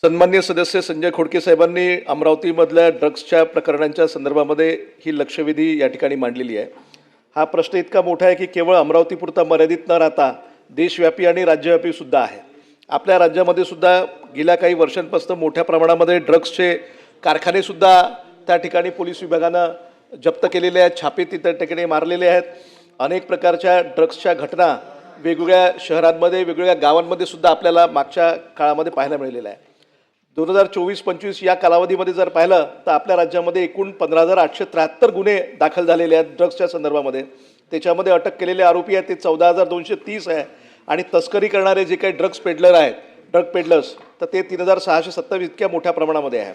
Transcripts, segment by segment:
सन्माननीय सदस्य संजय खोडके साहेबांनी अमरावतीमधल्या ड्रग्सच्या प्रकरणांच्या संदर्भामध्ये ही लक्षवेधी या ठिकाणी मांडलेली आहे। हा प्रश्न इतका मोठा आहे की केवळ अमरावतीपुरता मर्यादित न राहता देशव्यापी आणि राज्यव्यापी सुद्धा आहे। आपल्या राज्यामध्ये सुद्धा गेल्या काही वर्षांपासून मोठ्या प्रमाणामध्ये ड्रग्सचे कारखाने सुद्धा त्या ठिकाणी पोलीस विभागानं जप्त केलेले आहेत, छापे त्या ठिकाणी मारलेले आहेत। अनेक प्रकारच्या ड्रग्सच्या घटना वेगवेगळ्या शहरांमध्ये वेगवेगळ्या गावांमध्ये सुद्धा आपल्याला मागच्या काळामध्ये पाहायला मिळालेला आहे। 2024-25 या कालावधीमध्ये जर पाहिलं तर आपल्या राज्यामध्ये एकूण 15,873 गुन्हे दाखल झालेले आहेत ड्रग्सच्या संदर्भामध्ये। त्याच्यामध्ये अटक केलेले आरोपी आहेत ते 14,230 आहे आणि तस्करी करणारे जे काही ड्रग्स पेडलर आहेत, ड्रग पेडलर्स, तर ते 3,627 इतक्या मोठ्या प्रमाणामध्ये आहे।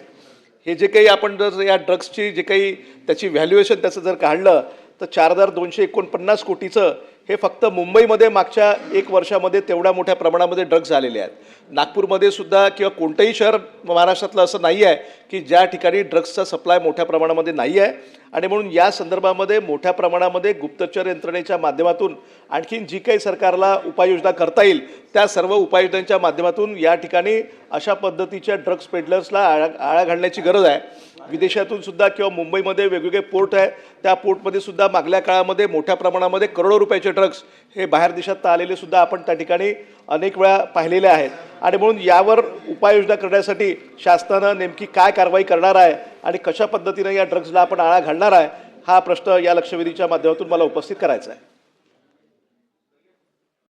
हे जे काही आपण जर या ड्रग्सची जे काही त्याची व्हॅल्युएशन त्याचं जर काढलं तर 4,249 कोटीचं हे फक्त मुंबईमध्ये मागच्या एक वर्षामध्ये तेवढ्या मोठ्या प्रमाणामध्ये ड्रग्स झालेले आहेत। नागपूरमध्ये सुद्धा किंवा कोणतंही शहर महाराष्ट्रातलं असं नाही आहे की ज्या ठिकाणी ड्रग्सचा सप्लाय मोठ्या प्रमाणामध्ये नाही आहे आणि म्हणून या संदर्भामध्ये मोठ्या प्रमाणामध्ये गुप्तचर यंत्रणेच्या माध्यमातून आणखीन जी काही सरकारला उपाययोजना करता येईल त्या सर्व उपाययोजनांच्या माध्यमातून या ठिकाणी अशा पद्धतीच्या ड्रग्स पेडलर्सला आळा घालण्याची गरज आहे। विदेशातून सुद्धा किंवा मुंबईमध्ये वेगवेगळे पोर्ट आहे, त्या पोर्टमध्ये सुद्धा मागल्या काळामध्ये मोठ्या प्रमाणामध्ये करोडो रुपयाचे ड्रग्स हे बाहेर देशात आलेले सुद्धा आपण त्या ठिकाणी अनेक वेळा पाहिलेले आहेत आणि म्हणून यावर उपाययोजना करण्यासाठी शासनानं नेमकी काय कारवाई करणार आहे आणि कशा पद्धतीने या ड्रग्सला आपण आळा घालणार आहे हा प्रश्न या लक्षवेधीच्या माध्यमातून मला उपस्थित करायचा आहे।